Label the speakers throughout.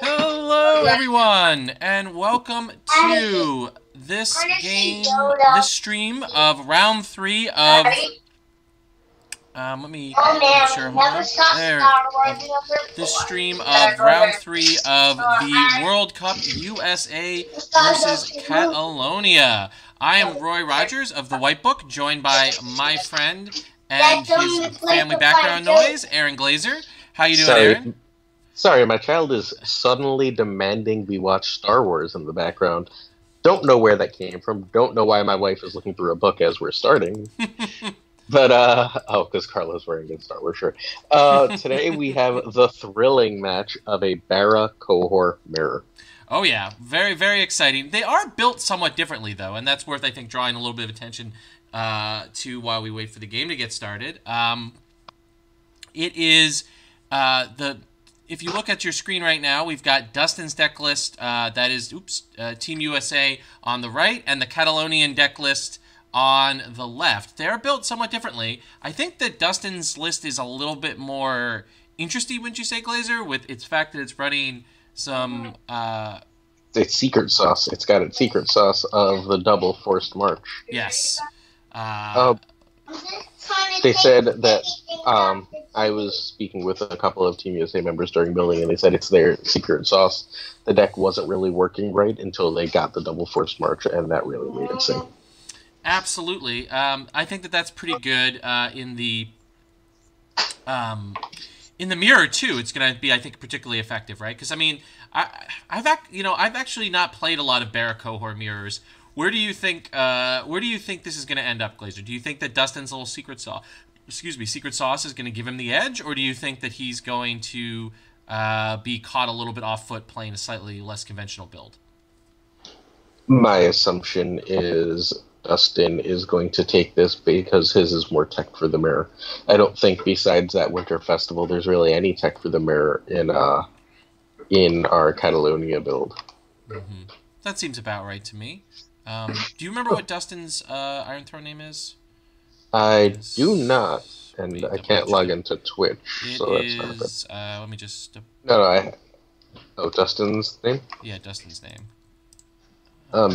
Speaker 1: Hello, everyone, and welcome to this stream of round 3 of. Let me make sure. Hold on. There. This stream of round 3 of the World Cup USA versus Catalonia. I am Roy Rogers of the White Book, joined by my friend and his family background noise, Aaron Glazer. How you doing, Aaron?
Speaker 2: Sorry, my child is suddenly demanding we watch Star Wars in the background. Don't know where that came from. Don't know why my wife is looking through a book as we're starting. But, because Carla's wearing a Star Wars shirt. Today we have the thrilling match of a Bara cohort mirror.
Speaker 1: Oh, yeah. Very, very exciting. They are built somewhat differently, though, and that's worth, I think, drawing a little bit of attention to while we wait for the game to get started. It is If you look at your screen right now, we've got Dustin's deck list, that is, Team USA on the right, and the Catalonian deck list on the left. They're built somewhat differently. I think that Dustin's list is a little bit more interesting, wouldn't you say, Glazer, with its fact that it's running some...
Speaker 2: It's secret sauce. It's got its secret sauce of the double forced march.
Speaker 1: Yes.
Speaker 2: They said that I was speaking with a couple of Team USA members during building, and they said it's their secret sauce. The deck wasn't really working right until they got the double forced march, and that really made it sing.
Speaker 1: Absolutely. I think that that's pretty good in the mirror too. It's going to be, I think, particularly effective, right? Because I mean, I've actually not played a lot of Bara cohort mirrors. Where do you think this is going to end up, Glazer? Do you think that Dustin's little secret sauce is going to give him the edge, or do you think that he's going to be caught a little bit off foot playing a slightly less conventional build?
Speaker 2: My assumption is Dustin is going to take this because his is more tech for the mirror. I don't think besides that Winter Festival there's really any tech for the mirror in our Catalonia build.
Speaker 1: Mm-hmm. That seems about right to me. Do you remember what Dustin's Iron Throne name is?
Speaker 2: I do not, and I can't log into Twitch. So
Speaker 1: that's not good. Let me just...
Speaker 2: Oh, Dustin's name?
Speaker 1: Yeah, Dustin's name.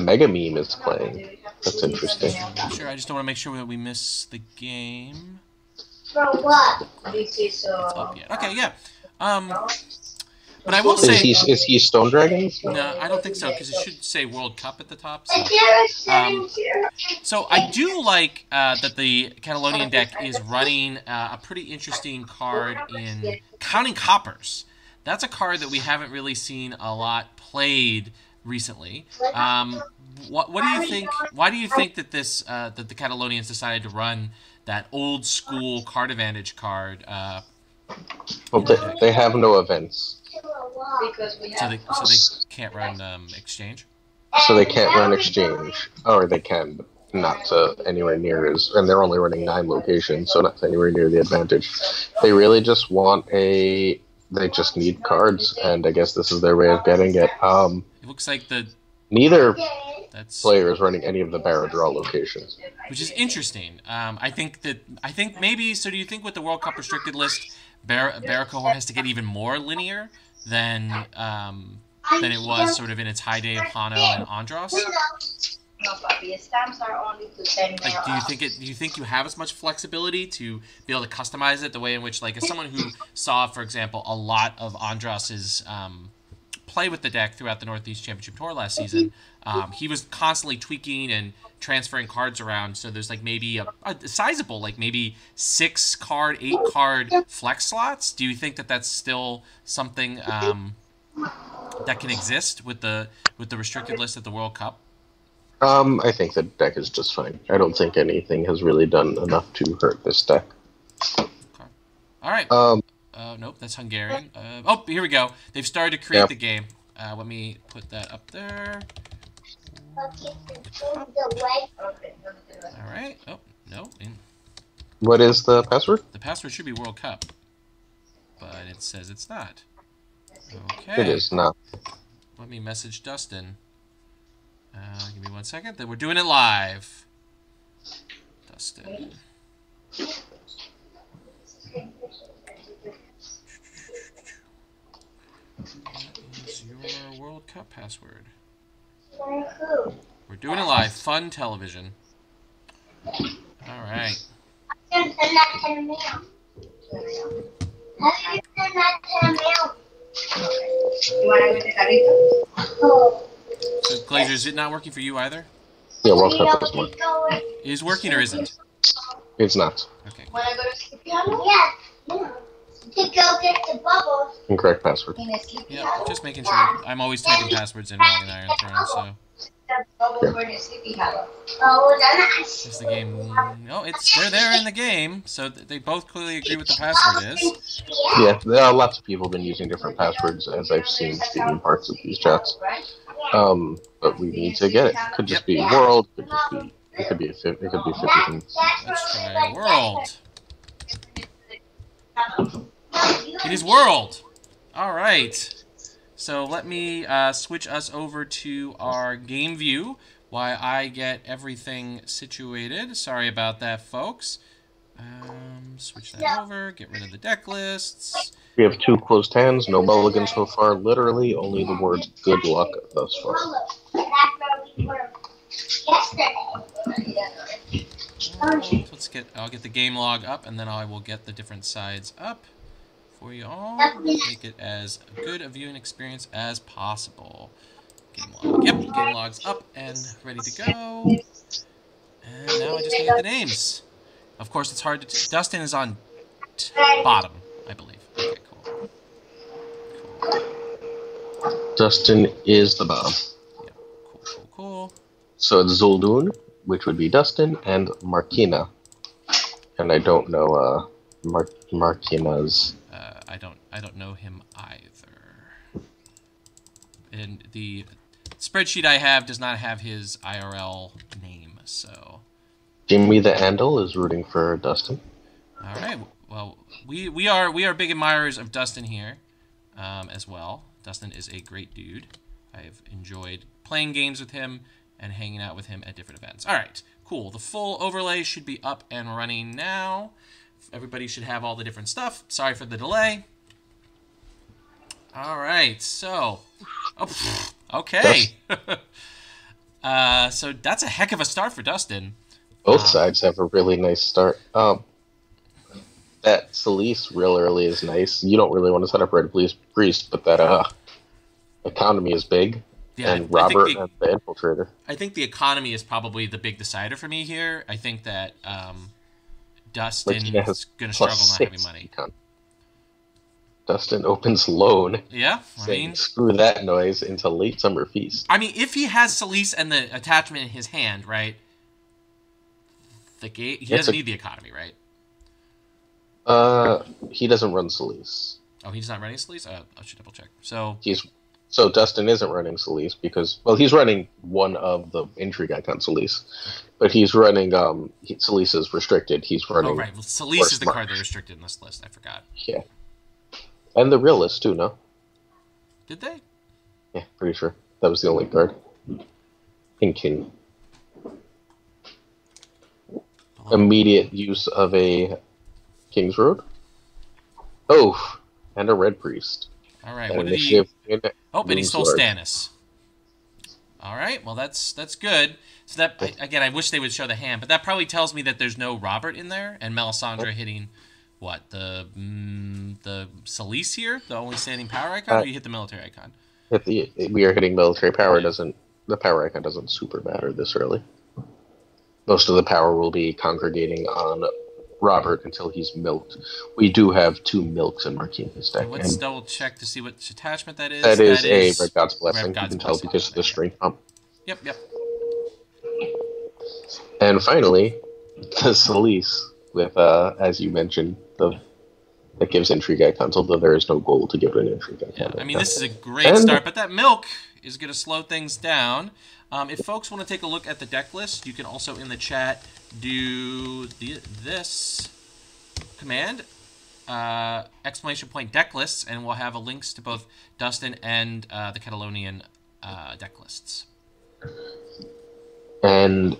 Speaker 2: Mega Meme is playing. That's interesting.
Speaker 1: Sure, I just don't want to make sure that we miss the game.
Speaker 3: For what?
Speaker 1: It's up yet. Okay, yeah. But I will say...
Speaker 2: Is he Stone Dragons?
Speaker 1: No, I don't think so, because it should say World Cup at the top. So I do like that the Catalonian deck is running a pretty interesting card in Counting Coppers. That's a card that we haven't really seen a lot played recently. What do you think? Why do you think that that the Catalonians decided to run that old school card advantage card?
Speaker 2: Well, they have no events.
Speaker 1: So they can't run exchange?
Speaker 2: So they can't run exchange. Or they can, but not to anywhere near as... And they're only running 9 locations, so not to anywhere near the advantage. They really just want a... They just need cards, and I guess this is their way of getting it.
Speaker 1: It looks like
Speaker 2: neither player is running any of the Bara draw locations.
Speaker 1: Which is interesting. I think maybe... So do you think with the World Cup restricted list, Bara cohort has to get even more linear than it was sort of in its high day of Hano and Andros? Like, do you think you have as much flexibility to be able to customize it the way in which, like, as someone who saw, for example, a lot of Andros's play with the deck throughout the Northeast Championship Tour last season, he was constantly tweaking and transferring cards around, so there's like maybe a sizable, like maybe 6 card, 8 card flex slots. Do you think that that's still something that can exist with the restricted list at the World Cup?
Speaker 2: I think the deck is just fine. I don't think anything has really done enough to hurt this deck.
Speaker 1: Okay. All right. Nope, that's Hungarian. Oh, here we go. They've started to create the game. Let me put that up there. All right. Oh, no.
Speaker 2: What is the password?
Speaker 1: The password should be World Cup, but it says it's not. Okay.
Speaker 2: It is not.
Speaker 1: Let me message Dustin. Give me 1 second. Then we're doing it live. Dustin. Cup password. We're doing it live. Fun television. All right.
Speaker 3: You want to go to Carrito?
Speaker 1: So, Glazer, is it not working for you either?
Speaker 2: Yeah, World Cup doesn't work.
Speaker 1: Is working or isn't?
Speaker 2: It's not.
Speaker 1: Okay.
Speaker 3: Want to go to Sleepy Hollow? Yeah. To go get the bubbles.
Speaker 2: Incorrect password.
Speaker 1: Yeah, just making sure. I'm always typing passwords in while in Iron Throne, so.
Speaker 3: The bubbles were in Sleepy Hollow.
Speaker 1: Is the game? No, they're in the game, so they both clearly agree what the password is.
Speaker 2: Yeah, there are lots of people been using different passwords as I've seen speaking parts of these chats. But we need to get it. Could just be world. It could be 50 things.
Speaker 1: Let's try world. It is world. All right. So let me switch us over to our game view while I get everything situated. Sorry about that, folks. Switch that over. Get rid of the deck lists.
Speaker 2: We have 2 closed hands, no mulligans so far. Literally, only the words "good luck" thus far.
Speaker 1: I'll get the game log up, and then I will get the different sides up for you all. Make it as good a viewing experience as possible. Game log. Yep, game log's up and ready to go. And now I just get the names. Of course, it's hard to. Dustin is on bottom, I believe. Okay, cool.
Speaker 2: Dustin is the bottom.
Speaker 1: Yep, cool.
Speaker 2: So it's Zuldun, which would be Dustin, and Markina. And I don't know Markina's.
Speaker 1: I don't know him either. And the spreadsheet I have does not have his IRL name, so.
Speaker 2: Jimmy the Andal is rooting for Dustin.
Speaker 1: All right. Well, we are big admirers of Dustin here, as well. Dustin is a great dude. I've enjoyed playing games with him and hanging out with him at different events. All right, cool. The full overlay should be up and running now. Everybody should have all the different stuff. Sorry for the delay. All right, so, okay. So that's a heck of a start for Dustin.
Speaker 2: Both sides have a really nice start. That Celise real early is nice. You don't really want to set up Red Priest, but that economy is big.
Speaker 1: Yeah,
Speaker 2: and Robert and the Infiltrator.
Speaker 1: I think the economy is probably the big decider for me here. I think that Dustin is going to struggle not having money.
Speaker 2: Dustin opens loan.
Speaker 1: Yeah,
Speaker 2: saying, screw that noise into late summer feast.
Speaker 1: I mean, if he has Celise and the attachment in his hand, right? He doesn't need the economy, right?
Speaker 2: He doesn't run Celise.
Speaker 1: Oh, he's not running Celise? I should double check. So
Speaker 2: Dustin isn't running Celise because, well, he's running one of the intrigue icon Celise, but he's running Celise is restricted. He's running.
Speaker 1: Oh right, well, Celise is the card that's restricted in this list. I forgot.
Speaker 2: Yeah, and the real list too. No.
Speaker 1: Did they?
Speaker 2: Yeah, pretty sure that was the only card. King. Immediate use of a King's Road. Oh, and a Red Priest.
Speaker 1: All right. What did he? Oh, and he stole Stannis. All right. Well, that's good. So that again, I wish they would show the hand, but that probably tells me that there's no Robert in there, and Melisandre hitting what the Celise here, the only standing power icon, or you hit the military icon.
Speaker 2: We are hitting military power. The power icon doesn't super matter this early. Most of the power will be congregating on Robert until he's milked. We do have 2 milks in Marquina's deck.
Speaker 1: Let's double check to see which attachment that is.
Speaker 2: That is a Red God's Blessing. You can tell because of the string pump.
Speaker 1: Yep.
Speaker 2: And finally, the Celise with, as you mentioned, that gives intrigue icons, although there is no goal to give it an intrigue icon.
Speaker 1: Yeah, I mean, this is a great start, but that milk is going to slow things down. If folks want to take a look at the deck list, you can also in the chat do this command, exclamation point deck lists, and we'll have links to both Dustin and the Catalonian deck lists.
Speaker 2: And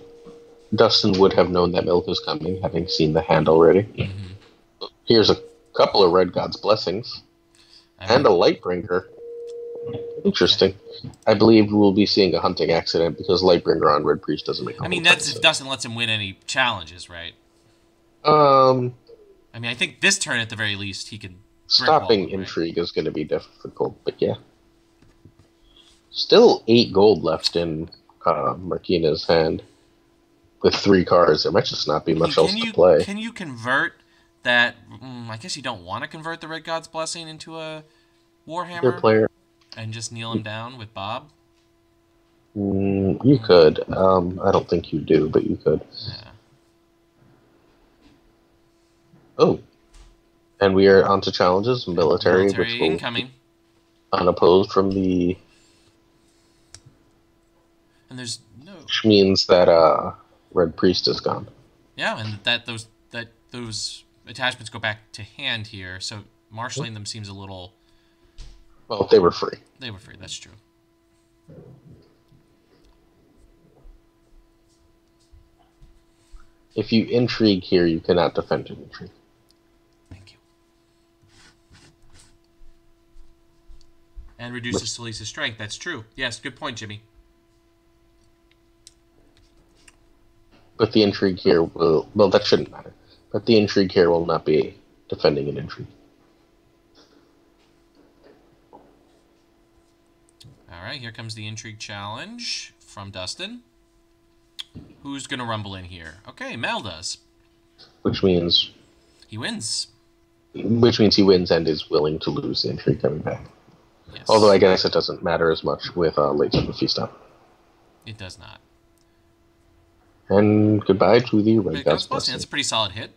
Speaker 2: Dustin would have known that milk is coming, having seen the hand already. Mm-hmm. Here's a couple of Red God's Blessings and a Lightbringer. Interesting. I believe we'll be seeing a hunting accident because Lightbringer on Red Priest doesn't make a
Speaker 1: I mean,
Speaker 2: whole ton
Speaker 1: that's
Speaker 2: of
Speaker 1: if
Speaker 2: sense.
Speaker 1: Dustin lets him win any challenges, right?
Speaker 2: Um,
Speaker 1: I mean, I think this turn at the very least he can
Speaker 2: Stopping
Speaker 1: him, right?
Speaker 2: Intrigue is going to be difficult, but yeah. Still 8 gold left in Marquina's hand with 3 cards. There might just not be
Speaker 1: I mean,
Speaker 2: much else to play.
Speaker 1: can you convert that? I guess you don't want to convert the Red God's Blessing into a
Speaker 2: Either
Speaker 1: Warhammer
Speaker 2: player,
Speaker 1: and just kneel him down with Bob.
Speaker 2: you could. I don't think you do, but you could.
Speaker 1: Yeah.
Speaker 2: Oh, and we are onto challenges, military, which will
Speaker 1: incoming.
Speaker 2: unopposed from the.
Speaker 1: And there's no.
Speaker 2: Which means that Red Priest is gone.
Speaker 1: Yeah, and that those attachments go back to hand here. So marshaling them seems a little.
Speaker 2: Well, they were free.
Speaker 1: They were free. That's true.
Speaker 2: If you intrigue here, you cannot defend an intrigue.
Speaker 1: Thank you. And reduces Salisa's strength. That's true. Yes, good point, Jimmy.
Speaker 2: But the intrigue here will... Well, that shouldn't matter. But the intrigue here will not be defending an intrigue.
Speaker 1: All right, here comes the intrigue challenge from Dustin. Who's going to rumble in here? Okay, Mel does.
Speaker 2: Which means...
Speaker 1: He wins.
Speaker 2: Which means he wins and is willing to lose the intrigue coming back.
Speaker 1: Yes.
Speaker 2: Although I guess it doesn't matter as much with Late Super Feast up.
Speaker 1: It does not.
Speaker 2: And goodbye to the Red
Speaker 1: Red
Speaker 2: God's
Speaker 1: God's Blessing.
Speaker 2: Blessing.
Speaker 1: That's a pretty solid hit.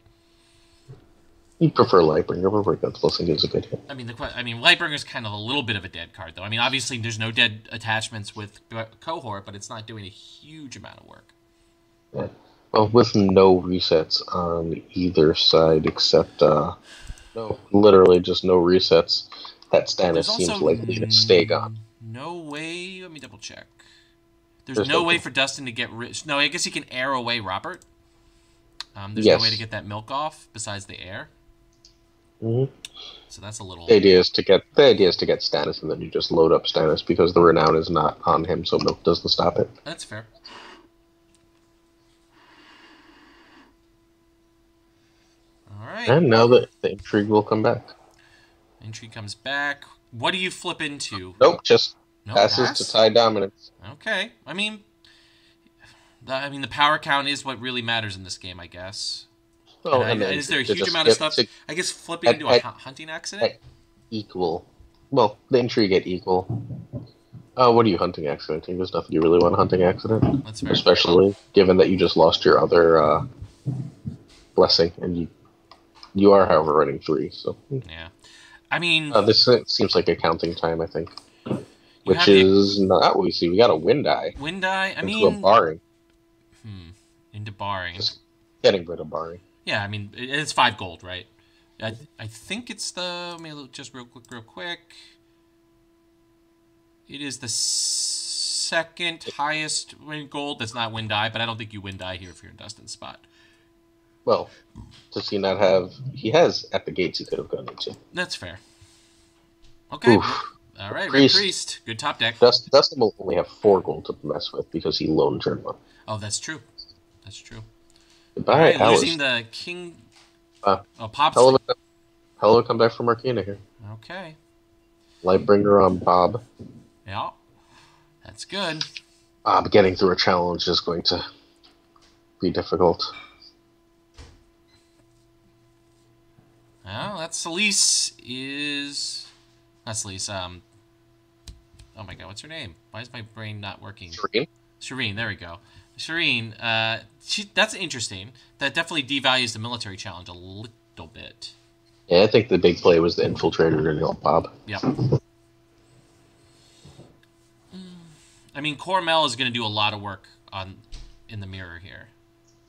Speaker 2: You prefer Lightbringer, but Red God's Blessing is a good hit.
Speaker 1: I mean, Lightbringer's kind of a little bit of a dead card, though. I mean, obviously, there's no dead attachments with Cohort, but it's not doing a huge amount of work.
Speaker 2: Yeah. Well, with no resets on either side except, no, literally just no resets, that Stannis seems likely to stay gone.
Speaker 1: No way. Let me double check. There's no way for Dustin to get rid. No, I guess he can air away Robert. There's no way to get that milk off besides the air.
Speaker 2: Mm-hmm.
Speaker 1: So that's a little.
Speaker 2: The idea is to get Stannis, and then you just load up Stannis because the renown is not on him, so milk doesn't stop it.
Speaker 1: That's fair. All right.
Speaker 2: And now the intrigue will come back.
Speaker 1: Intrigue comes back. What do you flip into?
Speaker 2: Nope, just
Speaker 1: No
Speaker 2: passes
Speaker 1: pass?
Speaker 2: to tie dominance.
Speaker 1: Okay. I mean, the power count is what really matters in this game, I guess.
Speaker 2: Oh,
Speaker 1: And
Speaker 2: then
Speaker 1: is there a
Speaker 2: to
Speaker 1: huge
Speaker 2: just
Speaker 1: amount of
Speaker 2: get
Speaker 1: stuff?
Speaker 2: to
Speaker 1: I guess flipping into a hunting accident?
Speaker 2: equal. Well, the intrigue at equal. What are you hunting accidenting? There's nothing you really want a hunting accident.
Speaker 1: That's fair.
Speaker 2: Especially given that you just lost your other blessing, and you are, however, running 3. So
Speaker 1: Yeah. I mean,
Speaker 2: this seems like accounting time, I think.
Speaker 1: you
Speaker 2: Which
Speaker 1: have the
Speaker 2: is not what we see. We got a wind eye
Speaker 1: wind eye. I
Speaker 2: into a
Speaker 1: mean,
Speaker 2: barring.
Speaker 1: into barring.
Speaker 2: Just getting rid of barring.
Speaker 1: Yeah, I mean, it's 5 gold, right? I think it's the. Let me look just real quick. It is the second highest gold. That's not wind eye, but I don't think you wind eye here if you're in Dustin's spot.
Speaker 2: Well, does he not have... He has at the gates he could have gone into.
Speaker 1: That's fair. Okay.
Speaker 2: Oof.
Speaker 1: All right,
Speaker 2: Priest.
Speaker 1: Red Priest. Good top deck.
Speaker 2: Dustin will only have 4 gold to mess with because he loaned turn 1.
Speaker 1: Oh, that's true. That's true.
Speaker 2: Goodbye,
Speaker 1: All right,
Speaker 2: Alice.
Speaker 1: losing the king. Pop's.
Speaker 2: Hell of a comeback from Marquina here.
Speaker 1: Okay.
Speaker 2: Lightbringer on Bob.
Speaker 1: Yeah. That's good.
Speaker 2: Bob getting through a challenge is going to be difficult.
Speaker 1: Well, that Celise is. Not Celise. Oh my god, what's her name? Why is my brain not working? Shireen, there we go. Shireen, that's interesting. That definitely devalues the military challenge a little bit.
Speaker 2: Yeah, I think the big play was the infiltrator to help Bob.
Speaker 1: Yep. I mean, Cormel is going to do a lot of work in the mirror here.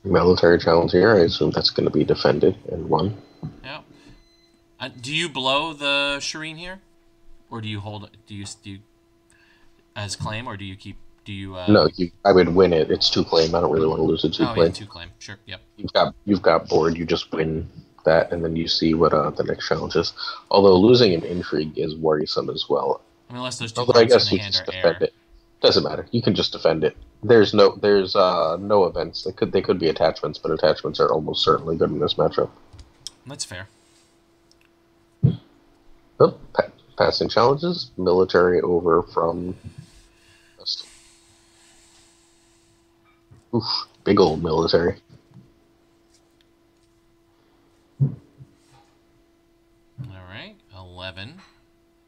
Speaker 2: Military challenge here, I assume that's going to be defended and won.
Speaker 1: Yeah. Do you blow the Shireen here? Or do you hold... Do you as claim, or do you keep... Do you...
Speaker 2: No, I would win it. It's 2 claim. I don't really want to lose a 2 claim.
Speaker 1: Oh, yeah, 2 claim. Sure, yep.
Speaker 2: You've got board. You just win that, and then you see what the next challenge is. Although losing an intrigue is worrisome as well.
Speaker 1: I mean, unless those two
Speaker 2: Although I
Speaker 1: cards in
Speaker 2: guess
Speaker 1: the
Speaker 2: you can
Speaker 1: hand
Speaker 2: just
Speaker 1: are
Speaker 2: defend
Speaker 1: air.
Speaker 2: it. Doesn't matter. You can just defend it. There's no events. They could be attachments, but attachments are almost certainly good in this matchup.
Speaker 1: That's fair.
Speaker 2: Oh, passing challenges, military over from. Oof, big old military.
Speaker 1: All right, 11.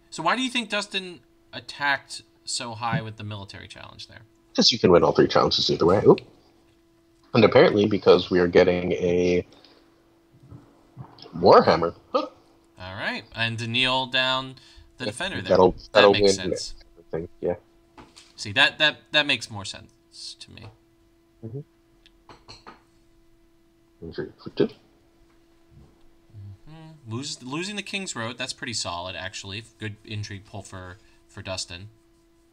Speaker 1: So why do you think Dustin attacked so high with the military challenge there?
Speaker 2: Because you can win all 3 challenges either way. Oop. And apparently, because we are getting a Warhammer. Huh.
Speaker 1: All right, and to kneel down the defender there.
Speaker 2: That'll
Speaker 1: That makes
Speaker 2: win
Speaker 1: sense.
Speaker 2: everything. Yeah.
Speaker 1: See, that makes more sense to me.
Speaker 2: Mm-hmm. For 2.
Speaker 1: Losing the King's Road, that's pretty solid, actually. Good intrigue pull for Dustin.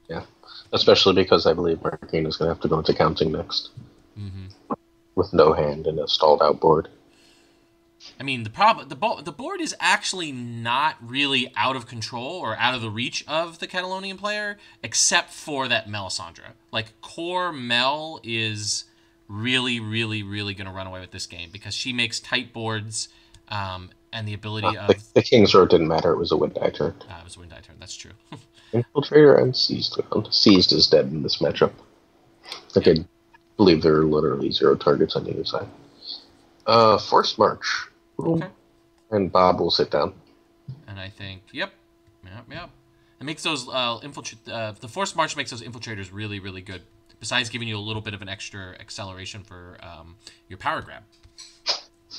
Speaker 2: Yeah, especially because I believe Marquina's going to have to go into counting next.
Speaker 1: Mm-hmm.
Speaker 2: With no hand and a stalled out board.
Speaker 1: I mean, the board is actually not really out of control or out of the reach of the Catalonian player, except for that Melisandre. Like, core Mel is really, really, really going to run away with this game because she makes tight boards and the ability of...
Speaker 2: The King's Road didn't matter. It was a wind die turn.
Speaker 1: It was a wind die turn. That's true.
Speaker 2: Infiltrator and Seized. Seized is dead in this matchup. Like, I believe there are literally 0 targets on either side. Forced March.
Speaker 1: Okay.
Speaker 2: And Bob will sit down.
Speaker 1: And I think, yep. It makes those the Forced March makes those infiltrators really, really good. Besides giving you a little bit of an extra acceleration for your power grab.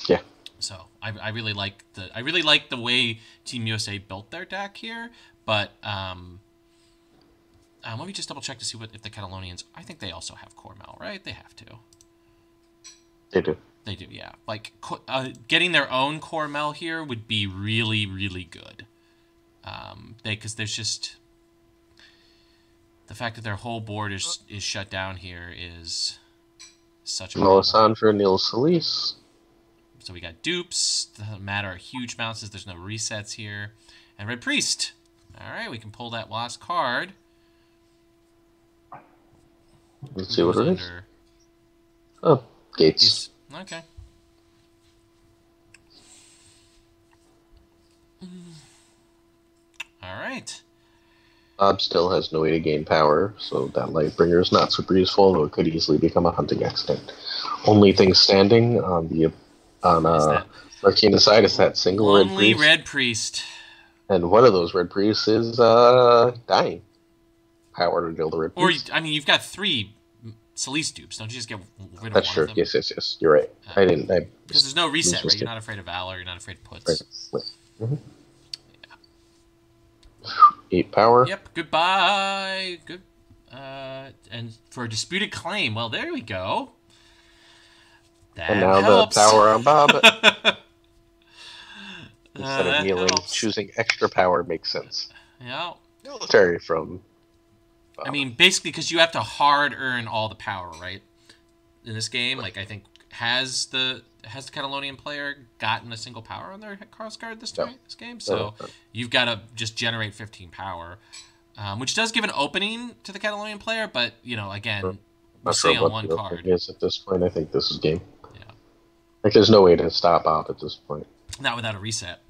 Speaker 2: Yeah.
Speaker 1: So I really like the way Team USA built their deck here. But let me just double check to see if the Catalonians. I think they also have Core Mel, right? They have to.
Speaker 2: They do.
Speaker 1: They do, yeah. Like getting their own Core Mel here would be really, really good. Because there's just the fact that their whole board is shut down here is such a
Speaker 2: Melisandre, Neil Solis.
Speaker 1: So we got dupes. Doesn't matter huge bounces. There's no resets here, and Red Priest. All right, we can pull that last card.
Speaker 2: Let's see what it is. Oh, Gates.
Speaker 1: Okay. All right.
Speaker 2: Bob still has no way to gain power, so that Lightbringer is not super useful, though it could easily become a hunting accident. Only thing standing on Martina's side is that single
Speaker 1: only
Speaker 2: Red Priest.
Speaker 1: And
Speaker 2: one of those Red Priests is dying. Power to deal the Red Priest.
Speaker 1: Or, I mean, you've got 3 Solis dupes. Don't you just get rid of
Speaker 2: That's
Speaker 1: one
Speaker 2: true.
Speaker 1: of them?
Speaker 2: Yes. You're right. I didn't.
Speaker 1: Because there's no reset, right? You're not afraid of Valor. You're not afraid of puts.
Speaker 2: Right. Mm-hmm. Yeah. 8 power.
Speaker 1: Yep. Goodbye. Good. And for a disputed claim, well, there we go. That
Speaker 2: and now
Speaker 1: helps.
Speaker 2: the power on Bob. Instead of kneeling,
Speaker 1: helps.
Speaker 2: choosing extra power makes sense.
Speaker 1: Yeah.
Speaker 2: Military from Bob.
Speaker 1: I mean, basically, because you have to hard earn all the power, right? In this game, like I think has the Catalonian player gotten a single power on their cross card this game? So you've got to just generate 15 power, which does give an opening to the Catalonian player. But again, we're seeing on one card.
Speaker 2: Yes, at this point, I think this is game.
Speaker 1: Yeah.
Speaker 2: Like, there's no way to stop Bob at this point.
Speaker 1: Not without a reset.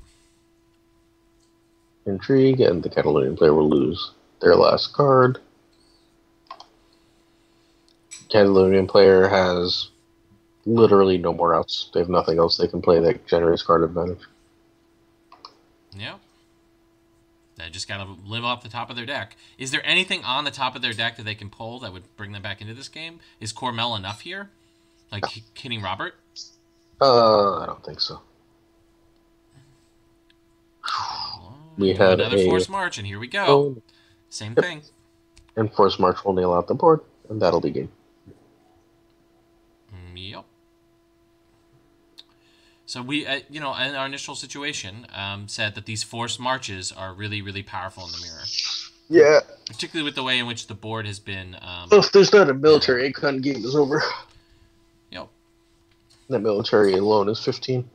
Speaker 2: Intrigue, and the Catalonian player will lose their last card. Catalonian player has literally no more outs. They have nothing else they can play that generates card advantage.
Speaker 1: Yeah. They just got to live off the top of their deck. Is there anything on the top of their deck that they can pull that would bring them back into this game? Is Cormel enough here? Like hitting Robert?
Speaker 2: I don't think so. We had
Speaker 1: another Force March, and here we go. Same thing.
Speaker 2: And Force March will nail out the board, and that'll be game.
Speaker 1: Yep. So we, in our initial situation, said that these Force Marches are really, really powerful in the mirror.
Speaker 2: Yeah.
Speaker 1: Particularly with the way in which the board has been...
Speaker 2: if there's not a military icon, game is over.
Speaker 1: Yep.
Speaker 2: That military alone is 15.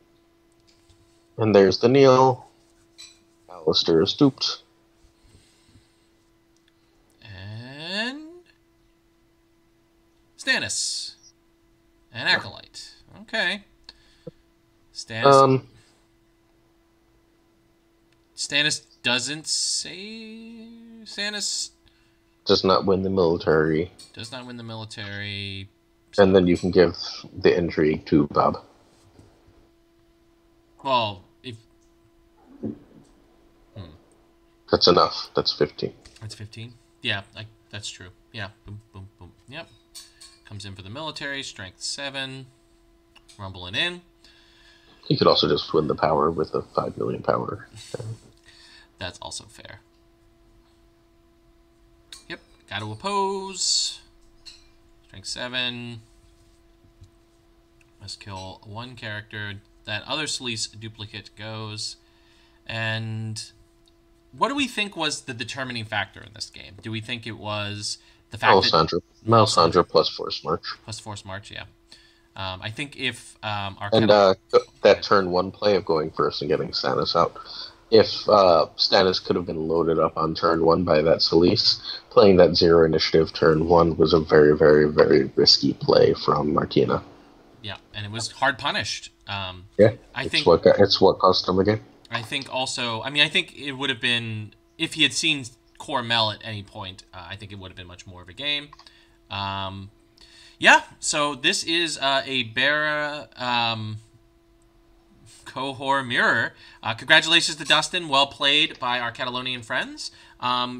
Speaker 2: And there's the Neil. Alistair is stooped.
Speaker 1: Stannis. An Acolyte. Okay. Stannis doesn't say... Stannis
Speaker 2: Does not win the military.
Speaker 1: does not win the military.
Speaker 2: And then you can give the intrigue to Bob.
Speaker 1: Well, if...
Speaker 2: That's enough. That's 15.
Speaker 1: That's 15? Yeah, that's true. Yeah, boom, boom, boom. Yep. Comes in for the military, strength 7. Rumbling in.
Speaker 2: He could also just win the power with a 5 million power.
Speaker 1: That's also fair. Yep, got to oppose. Strength 7. Must kill one character. That other Solis duplicate goes. And what do we think was the determining factor in this game? Do we think it was the fact
Speaker 2: Melisandre plus Force March.
Speaker 1: Plus Force March, yeah. I think if
Speaker 2: that turn 1 play of going first and getting Stannis out. If Stannis could have been loaded up on turn 1 by that Solis, playing that 0 initiative turn 1 was a very, very, very risky play from Martina.
Speaker 1: Yeah, and it was hard punished.
Speaker 2: It's what cost him the game.
Speaker 1: I think also, I think it would have been, if he had seen Core Mel at any point, I think it would have been much more of a game. Yeah, so this is a Bara Cohort Mirror. Congratulations to Dustin. Well played by our Catalonian friends.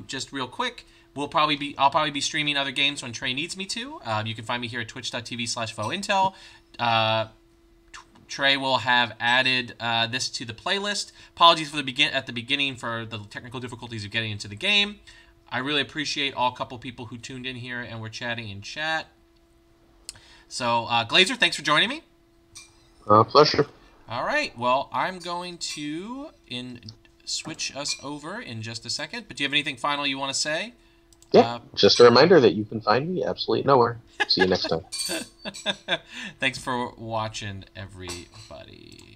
Speaker 1: Just real quick, I'll probably be streaming other games when Trey needs me to. You can find me here at twitch.tv/fointel. Trey will have added this to the playlist. Apologies for at the beginning for the technical difficulties of getting into the game. I really appreciate all couple people who tuned in here and were chatting in chat. So, Glazer, thanks for joining me.
Speaker 2: Pleasure.
Speaker 1: All right. Well, I'm going to switch us over in just a second. But do you have anything final you want to say?
Speaker 2: Yeah, just a reminder that you can find me absolutely nowhere. See you next time.
Speaker 1: Thanks for watching, everybody.